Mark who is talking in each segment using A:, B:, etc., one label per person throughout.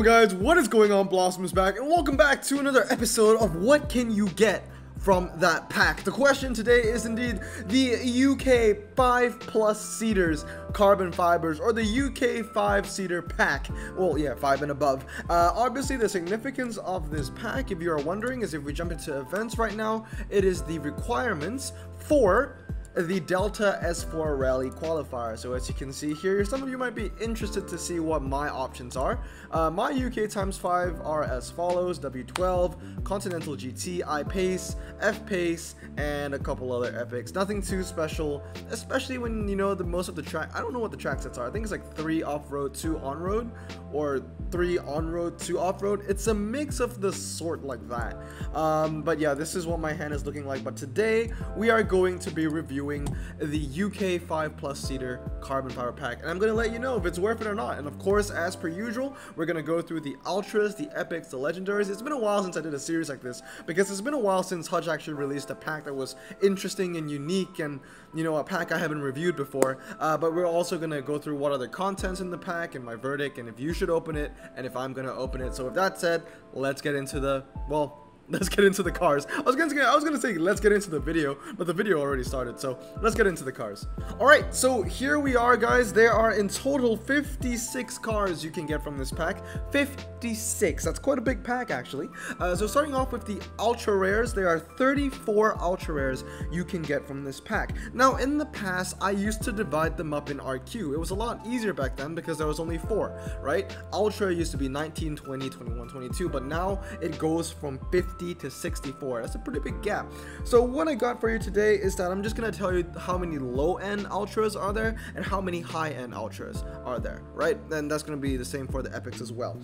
A: Yo guys, what is going on? Blossom is back, and welcome back to another episode of What Can You Get From That Pack. The question today is indeed the UK 5+ seaters carbon fibers, or the UK 5-seater pack. Well, yeah, 5 and above. Obviously, the significance of this pack, if you are wondering, is if we jump into events right now, it is the requirements for the Delta S4 Rally qualifier. So as you can see here, some of you might be interested to see what my options are. My UK x5 are as follows: W12, Continental GT, I-Pace, F-Pace, and a couple other epics. Nothing too special, especially when you know most of the track. I don't know what the track sets are. I think it's like 3 off-road, 2 on-road, or 3 on-road, 2 off-road. It's a mix of the sort like that. But yeah, this is what my hand is looking like. But today we are going to be reviewing the UK 5+ seater carbon fiber pack, and I'm going to let you know if it's worth it or not. And of course, as per usual, we're going to go through the ultras, the epics, the legendaries. It's been a while since I did a series like this, because it's been a while since Hutch actually released a pack that was interesting and unique, and you know, a pack I haven't reviewed before. But we're also going to go through what other contents in the pack and my verdict, and if you should open it and if I'm going to open it. So with that said, let's get into the, well, let's get into the cars. I was gonna say let's get into the video, but the video already started, so let's get into the cars. Alright, so here we are, guys. There are in total 56 cars you can get from this pack. 56. That's quite a big pack, actually. So starting off with the ultra rares, there are 34 ultra rares you can get from this pack. Now, in the past, I used to divide them up in RQ. It was a lot easier back then because there was only 4, right? Ultra used to be 19, 20, 21, 22, but now it goes from 50 to 64. That's a pretty big gap. So what I got for you today is that I'm just gonna tell you how many low-end ultras are there and how many high-end ultras are there, right? And that's gonna be the same for the epics as well.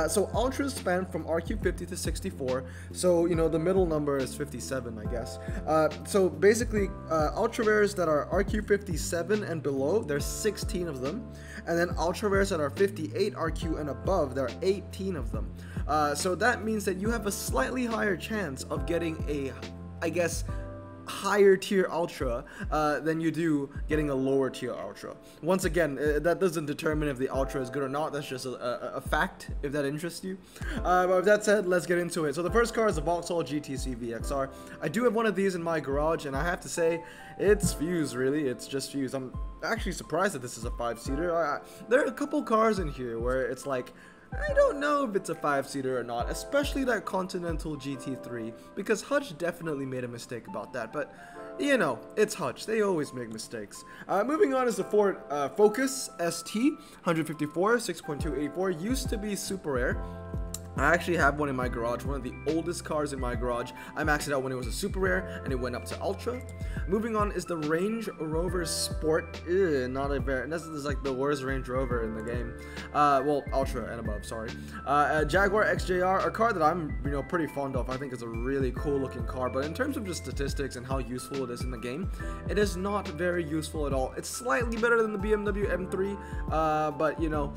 A: So ultras span from RQ 50 to 64. So you know, the middle number is 57, I guess. So basically, ultra rares that are RQ 57 and below, there's 16 of them, and then ultra rares that are 58 RQ and above, there are 18 of them. So that means that you have a slightly higher chance of getting a, I guess, higher tier ultra than you do getting a lower tier ultra. Once again, that doesn't determine if the ultra is good or not. That's just a fact, if that interests you. But with that said, let's get into it. So the first car is the Vauxhall GTC VXR. I do have one of these in my garage, and I have to say, it's fused, really. It's just fused. I'm actually surprised that this is a 5-seater. There are a couple cars in here where it's like, I don't know if it's a 5-seater or not, especially that Continental GT3, because Hutch definitely made a mistake about that, but you know, it's Hutch, they always make mistakes. Moving on is the Ford Focus ST 154 6.284, used to be super rare. I actually have one in my garage, one of the oldest cars in my garage. I maxed it out when it was a super rare, and it went up to ultra. Moving on is the Range Rover Sport. Not a very, this is like the worst Range Rover in the game. Well, ultra and above, sorry. Jaguar XJR, a car that I'm, you know, pretty fond of. I think it's a really cool looking car, but in terms of just statistics and how useful it is in the game, it is not very useful at all. It's slightly better than the BMW M3, but you know,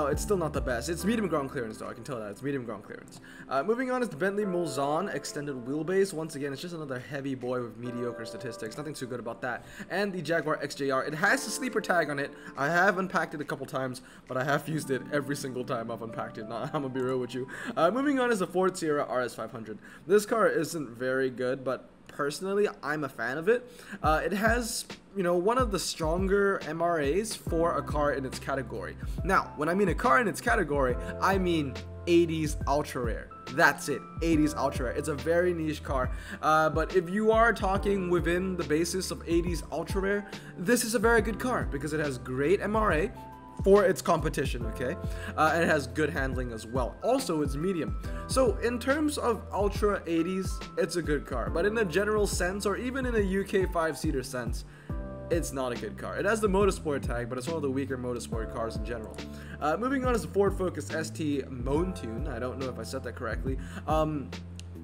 A: it's still not the best. It's medium ground clearance though, I can tell that. It's medium ground clearance. Moving on is the Bentley Mulsanne extended wheelbase. Once again, it's just another heavy boy with mediocre statistics. Nothing too good about that. And the Jaguar XJR. It has a sleeper tag on it. I have unpacked it a couple times, but I have used it every single time I've unpacked it. Nah, I'm gonna be real with you. Moving on is the Ford Sierra RS500. This car isn't very good, but personally, I'm a fan of it. It has, you know, one of the stronger MRAs for a car in its category. Now, when I mean a car in its category, I mean 80s ultra rare. That's it, 80s ultra rare. It's a very niche car, but if you are talking within the basis of 80s ultra rare, this is a very good car because it has great MRA for its competition, okay? And it has good handling as well. Also, it's medium. So in terms of ultra 80s, it's a good car, but in a general sense, or even in a UK 5-seater sense, it's not a good car. It has the Motorsport tag, but it's one of the weaker Motorsport cars in general. Moving on is the Ford Focus ST Montune. I don't know if I said that correctly.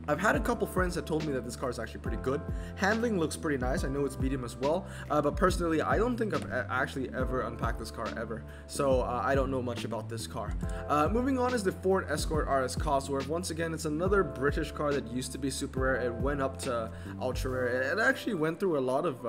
A: I've had a couple friends that told me that this car is actually pretty good. Handling looks pretty nice. I know it's medium as well, but personally, I don't think I've actually ever unpacked this car ever, so I don't know much about this car. Moving on is the Ford Escort RS Cosworth. Once again, it's another British car that used to be super rare. It went up to ultra rare. It actually went through a lot of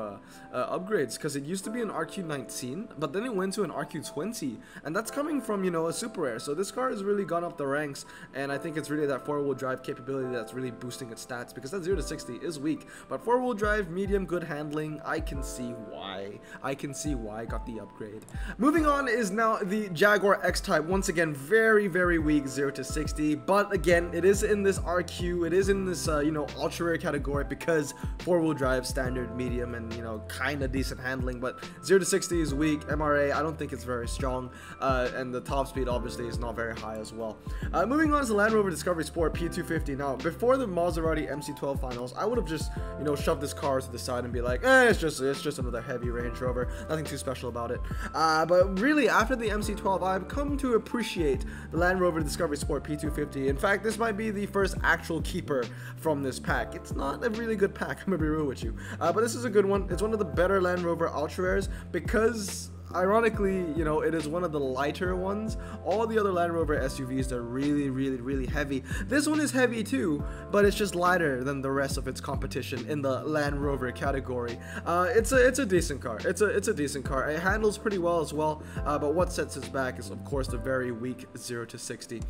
A: upgrades, because it used to be an RQ19, but then it went to an RQ20, and that's coming from, you know, a super rare. So this car has really gone up the ranks, and I think it's really that four-wheel drive capability that's really boosting its stats, because that 0 to 60 is weak, but four-wheel drive, medium, good handling, I can see why I got the upgrade. Moving on is now the Jaguar X-Type. Once again, very, very weak 0 to 60, but again, it is in this RQ, it is in this you know, ultra rare category, because four-wheel drive, standard, medium, and you know, kind of decent handling. But 0 to 60 is weak. MRA, I don't think it's very strong, and the top speed obviously is not very high as well. Moving on is the Land Rover Discovery Sport P250. Now, before the Maserati MC12 finals, I would have just, you know, shoved this car to the side and be like, it's just another heavy Range Rover, nothing too special about it. But really, after the MC12, I've come to appreciate the Land Rover Discovery Sport P250. In fact, this might be the first actual keeper from this pack. It's not a really good pack, I'm gonna be real with you, but this is a good one. It's one of the better Land Rover Ultra Rares, because ironically, you know, it is one of the lighter ones. All the other Land Rover SUVs are really, really, really heavy. This one is heavy too, but it's just lighter than the rest of its competition in the Land Rover category. It's a decent car. It's a decent car. It handles pretty well as well, but what sets it back is, of course, the very weak 0 to 60.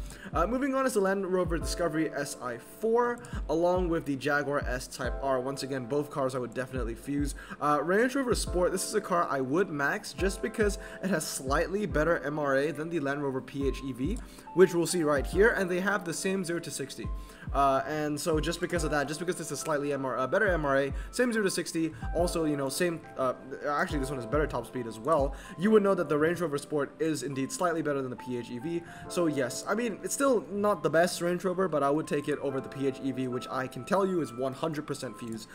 A: Moving on is the Land Rover Discovery SI4, along with the Jaguar S-Type R. Once again, both cars I would definitely fuse. Range Rover Sport, this is a car I would max just because it has slightly better MRA than the Land Rover PHEV, which we'll see right here, and they have the same 0 to 60. And so just because of that, just because this is slightly better MRA, same 0 to 60, also, you know, same, actually this one has better top speed as well, you would know that the Range Rover Sport is indeed slightly better than the PHEV. So yes, I mean, it's still not the best Range Rover, but I would take it over the PHEV, which I can tell you is 100% fuse.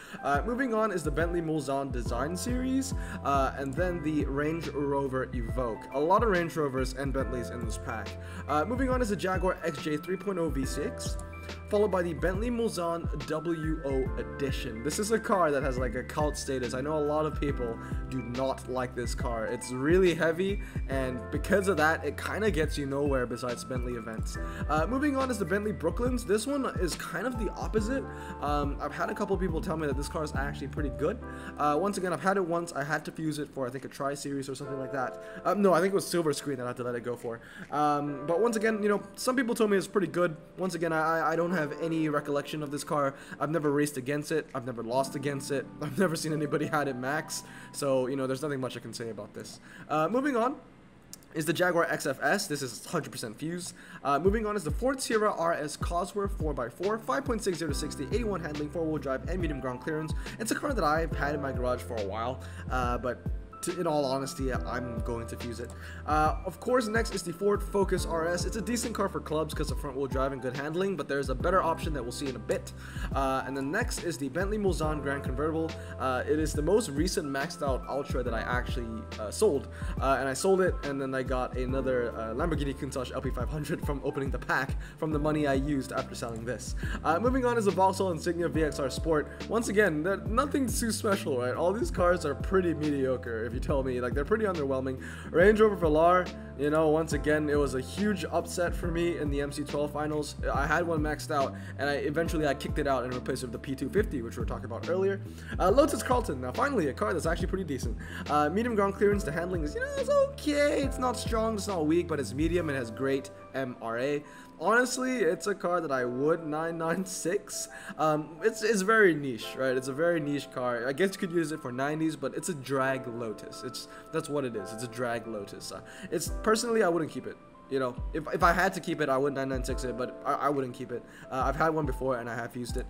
A: Moving on is the Bentley Mulsanne Design Series, and then the Range Rover Evoque. A lot of Range Rovers and Bentleys in this pack. Moving on is the Jaguar XJ 3.0 V6, followed by the Bentley Mulsanne WO Edition. This is a car that has like a cult status. I know a lot of people do not like this car. It's really heavy, and because of that, it kind of gets you nowhere besides Bentley events. Moving on is the Bentley Brooklands. This one is kind of the opposite. I've had a couple people tell me that this car is actually pretty good. Once again, I've had it once. I had to fuse it for, I think, a Tri-Series or something like that. No, I think it was Silver Screen that I had to let it go for. But once again, you know, some people told me it's pretty good. Once again, I don't have any recollection of this car. I've never raced against it. I've never lost against it. I've never seen anybody had it max. So, you know, there's nothing much I can say about this. Moving on is the Jaguar XFS. This is 100% fuse. Moving on is the Ford Sierra RS Cosworth 4x4, 5.60 to 60, 81 handling, 4-wheel drive, and medium ground clearance. It's a car that I've had in my garage for a while, but in all honesty, I'm going to fuse it. Of course, next is the Ford Focus RS. It's a decent car for clubs because of front-wheel drive and good handling, but there's a better option that we'll see in a bit. And then next is the Bentley Mulsanne Grand Convertible. It is the most recent maxed out Ultra that I actually sold. And I sold it, and then I got another Lamborghini Countach LP500 from opening the pack from the money I used after selling this. Moving on is the Vauxhall Insignia VXR Sport. Once again, nothing too special, right? All these cars are pretty mediocre, if you tell me. Like, they're pretty underwhelming. Range Rover Velar, you know, once again, it was a huge upset for me in the MC12 finals. I had one maxed out, and eventually I kicked it out and replaced it with the P250, which we were talking about earlier. Lotus Carlton, now finally a car that's actually pretty decent. Medium ground clearance, the handling is, you know, it's okay. It's not strong, it's not weak, but it's medium. It has great MRA. Honestly, it's a car that I would 996. It's very niche, right? It's a very niche car. I guess you could use it for 90s, but it's a drag Lotus. That's what it is. It's a drag Lotus. It's personally, I wouldn't keep it. You know, if I had to keep it, I would 996 it, but I wouldn't keep it. I've had one before and I have used it.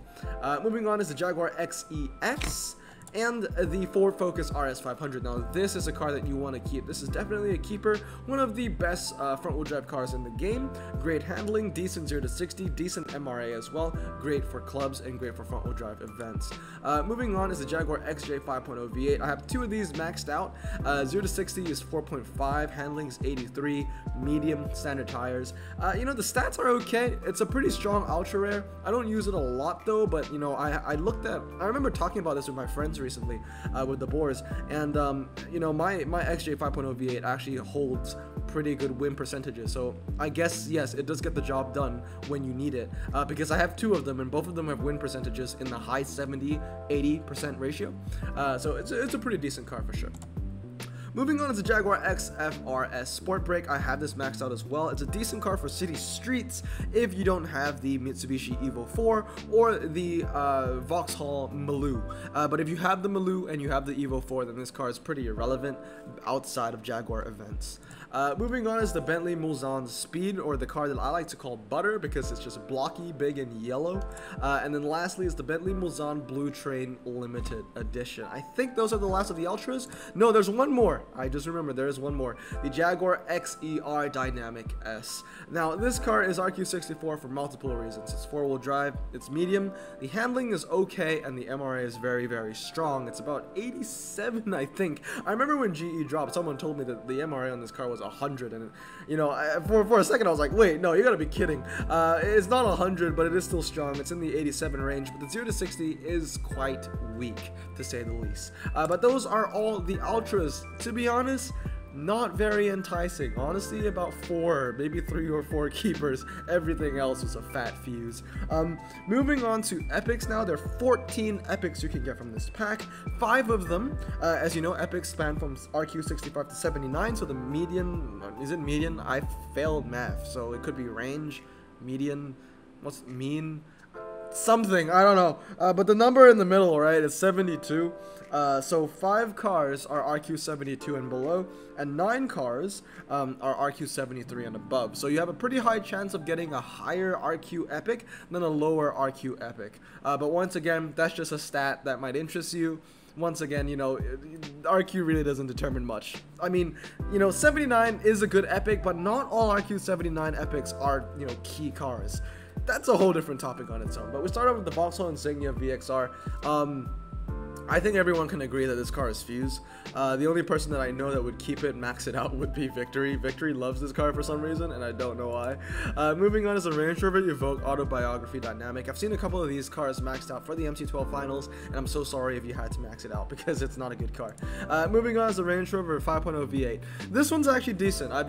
A: Moving on is the Jaguar XEX. and the Ford Focus RS500. Now this is a car that you want to keep. This is definitely a keeper, one of the best front-wheel drive cars in the game. Great handling, decent 0 to 60, decent MRA as well, great for clubs and great for front-wheel drive events. Moving on is the Jaguar XJ 5.0 V8. I have two of these maxed out. 0 to 60 is 4.5, handling is 83, medium, standard tires. You know, the stats are okay. It's a pretty strong ultra rare. I don't use it a lot though, but you know, I remember talking about this with my friends recently with the Boars, and you know, my XJ 5.0 V8 actually holds pretty good win percentages, so I guess yes, it does get the job done when you need it, because I have two of them and both of them have win percentages in the high 70-80% ratio, so it's a pretty decent car for sure. Moving on is the Jaguar XF-RS Sport Brake. I have this maxed out as well. It's a decent car for city streets if you don't have the Mitsubishi Evo 4 or the Vauxhall Maloo. But if you have the Maloo and you have the Evo 4, then this car is pretty irrelevant outside of Jaguar events. Moving on is the Bentley Mulsanne Speed, or the car that I like to call Butter because it's just blocky, big, and yellow. And then lastly is the Bentley Mulsanne Blue Train Limited Edition. I think those are the last of the Ultras. No, there's one more. I just remember there is one more. The Jaguar XER Dynamic S. Now, this car is RQ64 for multiple reasons. It's four-wheel drive, it's medium, the handling is okay, and the MRA is very, very strong. It's about 87, I think. I remember when GE dropped, someone told me that the MRA on this car was 100, and you know, for a second I was like, wait, no, you gotta be kidding. It's not 100, but it is still strong. It's in the 87 range, but the 0 to 60 is quite weak, to say the least. But those are all the Ultras. To be honest, not very enticing. Honestly, about 4, maybe 3 or 4 keepers. Everything else was a fat fuse. Moving on to epics now. There are 14 epics you can get from this pack. 5 of them, as you know, epics span from RQ65 to 79, so the median, is it median? I failed math, so it could be range, median, what's mean? Something, I don't know, but the number in the middle, right, is 72. So 5 cars are RQ72 and below, and 9 cars are RQ73 and above. So you have a pretty high chance of getting a higher RQ epic than a lower RQ epic. But once again, that's just a stat that might interest you. Once again, you know, RQ really doesn't determine much. I mean, you know, 79 is a good epic, but not all RQ79 epics are, you know, key cars. That's a whole different topic on its own. But we start off with the Vauxhall Insignia VXR. I think everyone can agree that this car is fused. The only person that I know that would keep it, max it out, would be Victory. Victory loves this car for some reason, and I don't know why. Moving on is the Range Rover Evoque Autobiography Dynamic. I've seen a couple of these cars maxed out for the MC12 finals, and I'm so sorry if you had to max it out because it's not a good car. Moving on is the Range Rover 5.0 V8. This one's actually decent. I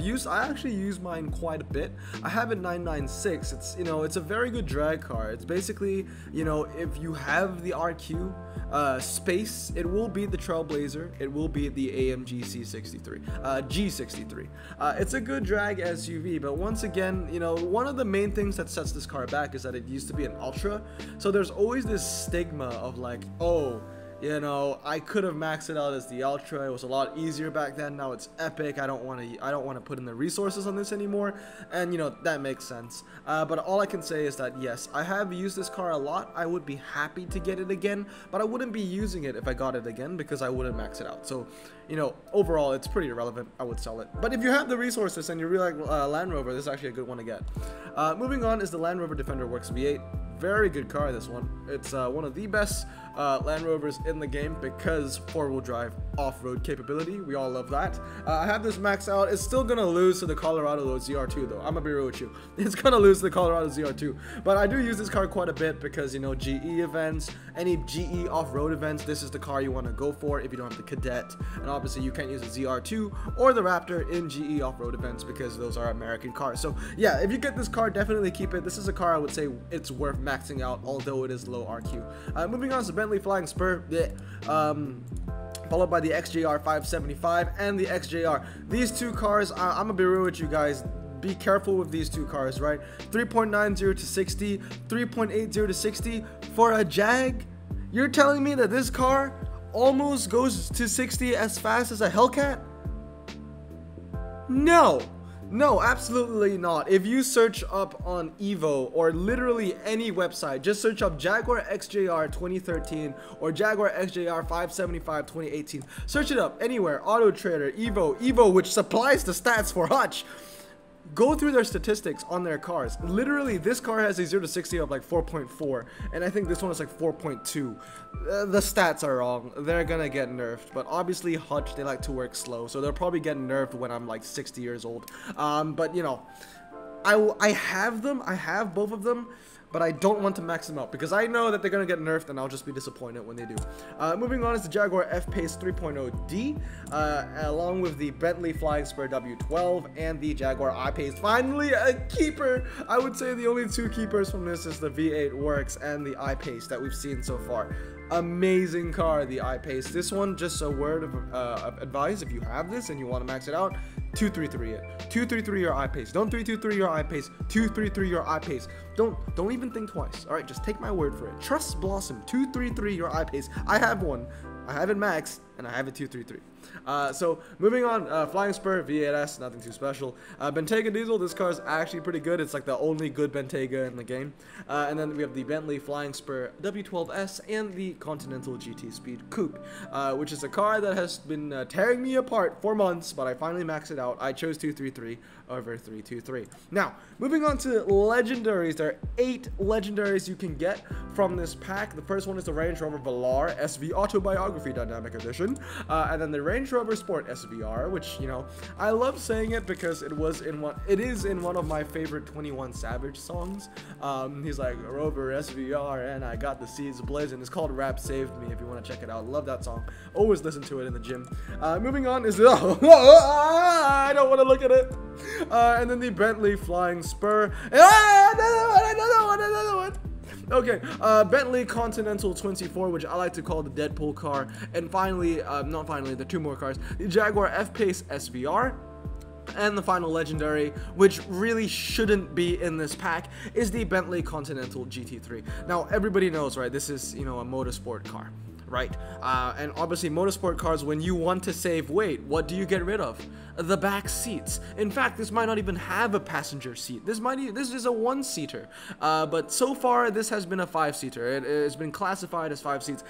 A: actually use mine quite a bit. I have it 996. It's, you know, it's a very good drag car. It's basically, you know, if you have the RQ space, it will beat the Trailblazer, it will beat the AMG G63. It's a good drag SUV, but once again, you know, one of the main things that sets this car back is that it used to be an Ultra, so there's always this stigma of like, oh, you know, I could have maxed it out as the Ultra. It was a lot easier back then. Now it's epic. I don't want to put in the resources on this anymore, and you know, that makes sense. But all I can say is that yes, I have used this car a lot. I would be happy to get it again, but I wouldn't be using it if I got it again because I wouldn't max it out. So, you know, overall, it's pretty irrelevant. I would sell it. But if you have the resources and you really like Land Rover, this is actually a good one to get. Moving on is the Land Rover Defender Works V8. Very good car, this one. It's one of the best Land Rovers in the game because four-wheel drive off-road capability. We all love that. I have this maxed out. It's still gonna lose to the Colorado ZR2 though. I'm gonna be real with you. It's gonna lose to the Colorado ZR2. But I do use this car quite a bit because, you know, GE events, any GE off-road events, this is the car you want to go for if you don't have the Cadet. And obviously you can't use the ZR2 or the Raptor in GE off-road events because those are American cars. So yeah, if you get this car, definitely keep it. This is a car I would say it's worth maxing out, although it is low RQ. Moving on to Bentley Flying Spur, followed by the XJR 575 and the XJR. These two cars, I'm gonna be real with you guys. Be careful with these two cars, right? 3.90 to 60, 3.80 to 60 for a Jag. You're telling me that this car almost goes to 60 as fast as a Hellcat? No. No, absolutely not. If you search up on Evo or literally any website, just search up Jaguar XJR 2013 or Jaguar XJR 575 2018. Search it up anywhere. Auto Trader, Evo, which supplies the stats for Hutch. Go through their statistics on their cars. Literally, this car has a 0 to 60 of like 4.4, and I think this one is like 4.2. The stats are wrong. They're gonna get nerfed, but obviously Hutch, they like to work slow, so they'll probably get nerfed when I'm like 60 years old. But you know, I have them. I have both of them, but I don't want to max them out because I know that they're gonna get nerfed, and I'll just be disappointed when they do. Moving on is the Jaguar F-Pace 3.0D, along with the Bentley Flying Spur W12 and the Jaguar I-Pace. Finally, a keeper. I would say the only two keepers from this is the V8 Works and the I-Pace that we've seen so far. Amazing car, the I-Pace. This one, just a word of advice: if you have this and you want to max it out, 233 it. 233 your I-Pace. Don't 323 your I-Pace. 233 your I-Pace. Don't even think twice. All right, just take my word for it. Trust Blossom. 233 your I-Pace. I have one. I have it maxed, and I have it 233. So moving on, Flying Spur V8S, nothing too special. Bentayga Diesel, this car is actually pretty good. It's like the only good Bentayga in the game. And then we have the Bentley Flying Spur W12S and the Continental GT Speed Coupe, which is a car that has been tearing me apart for months, but I finally maxed it out. I chose 233 over 323. Now, moving on to legendaries. There are 8 legendaries you can get from this pack. The first one is the Range Rover Velar SV Autobiography Dynamic Edition, and then the Range Rover Sport SVR, which, you know, I love saying it because it is in one of my favorite 21 Savage songs. He's like, Rover SVR and I got the seeds blazing. It's called Rap Saved Me if you want to check it out. Love that song. Always listen to it in the gym. Moving on is I don't want to look at it. And then the Bentley Flying Spur. Another one. Okay, Bentley Continental 24, which I like to call the Deadpool car. And finally, not finally, the 2 more cars, the Jaguar F-Pace SVR. And the final legendary, which really shouldn't be in this pack, is the Bentley Continental GT3. Now, everybody knows, right, this is, you know, a motorsport car, right? And obviously, motorsport cars, when you want to save weight, what do you get rid of? The back seats. In fact, this might not even have a passenger seat. This is a 1-seater. But so far, this has been a 5-seater. It has been classified as 5 seats.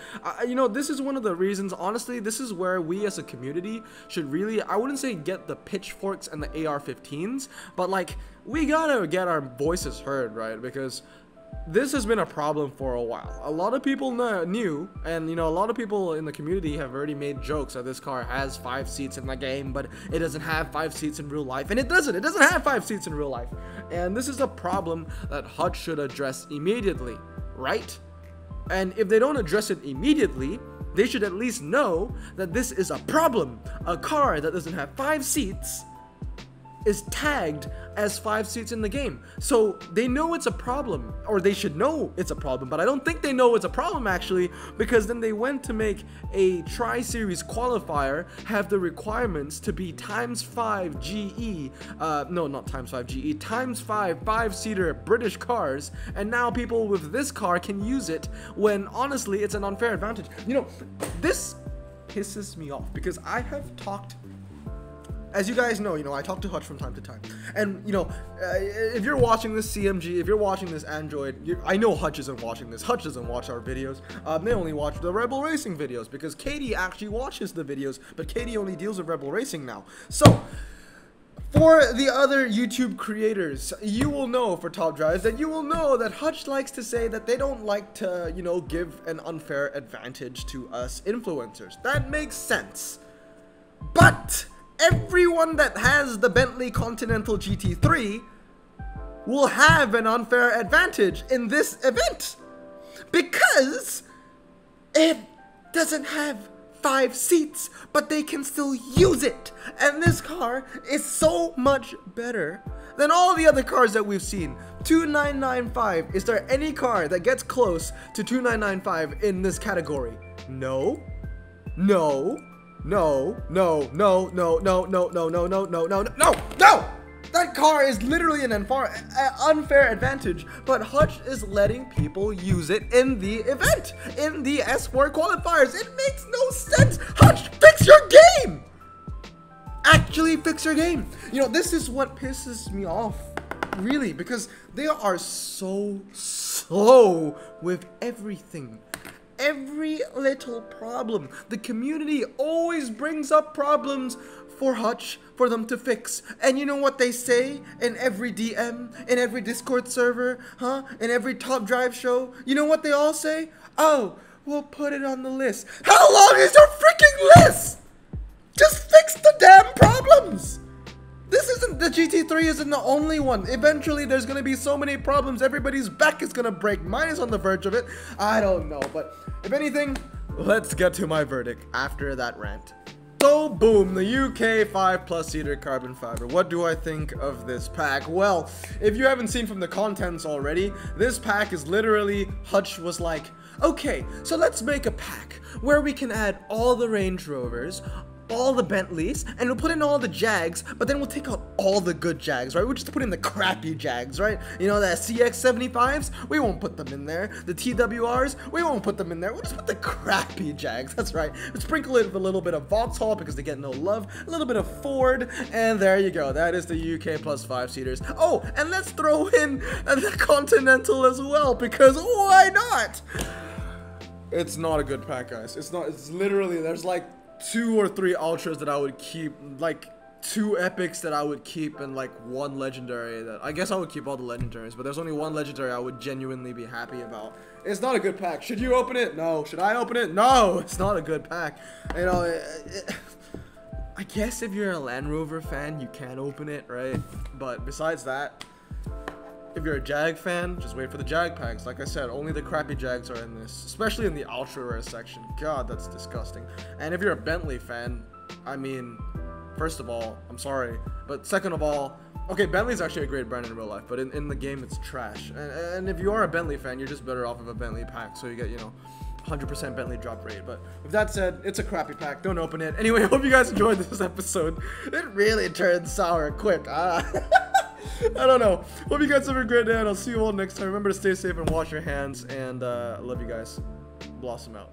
A: You know, this is one of the reasons, honestly, this is where we as a community should really, I wouldn't say get the pitchforks and the AR-15s, but like, we gotta get our voices heard, right? Because this has been a problem for a while. A lot of people knew, and you know, a lot of people in the community have already made jokes that this car has 5 seats in the game, but it doesn't have 5 seats in real life, and it doesn't have 5 seats in real life. And this is a problem that Hutch should address immediately, right? And if they don't address it immediately, they should at least know that this is a problem. A car that doesn't have 5 seats is tagged as 5 seats in the game, so they know it's a problem, or they should know it's a problem, but I don't think they know it's a problem actually, because then they went to make a Tri-Series qualifier have the requirements to be ×5 GE, no, not ×5 GE, ×5 5-seater British cars, and now people with this car can use it when honestly it's an unfair advantage. You know, this pisses me off because I have talked, as you guys know, I talk to Hutch from time to time, and if you're watching this CMG, if you're watching this Android, I know Hutch isn't watching this. Hutch doesn't watch our videos. They only watch the Rebel Racing videos because Katie actually watches the videos, but Katie only deals with Rebel Racing now. So, for the other YouTube creators, you will know, for Top Drives, that you will know that Hutch likes to say that they don't like to, give an unfair advantage to us influencers. That makes sense. But everyone that has the Bentley Continental GT3 will have an unfair advantage in this event because it doesn't have 5 seats, but they can still use it. And this car is so much better than all the other cars that we've seen. 2995, is there any car that gets close to 2995 in this category? No. No. No, no, no, no, no, no, no, no, no, no, no, no, no! That car is literally an unfair advantage, but Hutch is letting people use it in the event, in the S4 qualifiers. It makes no sense. Hutch, fix your game! actually fix your game. You know, this is what pisses me off, really, because they are so slow with everything. Every little problem. The community always brings up problems for Hutch, for them to fix. And you know what they say in every DM, in every Discord server, in every Top Drive show? You know what they all say? Oh, we'll put it on the list. How long is your freaking list? Just fix the damn problems. This isn't, the GT3 isn't the only one. Eventually, there's gonna be so many problems. Everybody's back is gonna break. Mine is on the verge of it. I don't know, but if anything, let's get to my verdict after that rant. So, boom, the UK 5+ seater carbon fiber. What do I think of this pack? Well, if you haven't seen from the contents already, this pack is literally, Hutch was like, okay, so let's make a pack where we can add all the Range Rovers, all the Bentleys, and we'll put in all the Jags, but then we'll take out all the good Jags, right? We'll just put in the crappy Jags, right? You know, the CX-75s, we won't put them in there. The TWRs, we won't put them in there. We'll just put the crappy Jags, that's right. We'll sprinkle it with a little bit of Vauxhall because they get no love, a little bit of Ford, and there you go. That is the UK plus 5-seaters. Oh, and let's throw in the Continental as well, because why not? It's not a good pack, guys. It's not, it's literally, there's like 2 or 3 ultras that I would keep, like 2 epics that I would keep, and like 1 legendary that I guess I would keep all the legendaries, but there's only 1 legendary I would genuinely be happy about. It's not a good pack. Should you open it? No. Should I open it? No. It's not a good pack. You know, I guess if you're a Land Rover fan, you can open it, right? But besides that, if you're a Jag fan, just wait for the Jag packs. Like I said, only the crappy Jags are in this, especially in the ultra rare section. God, that's disgusting. And if you're a Bentley fan, I mean, first of all, I'm sorry, but second of all, okay, Bentley's actually a great brand in real life, but in the game, it's trash. And if you are a Bentley fan, you're just better off of a Bentley pack, so you get, you know, 100% Bentley drop rate. But with that said, it's a crappy pack. Don't open it. Anyway, I hope you guys enjoyed this episode. It really turned sour quick. I don't know. Hope you guys have a great day, and I'll see you all next time. Remember to stay safe and wash your hands, and I love you guys. Blossom out.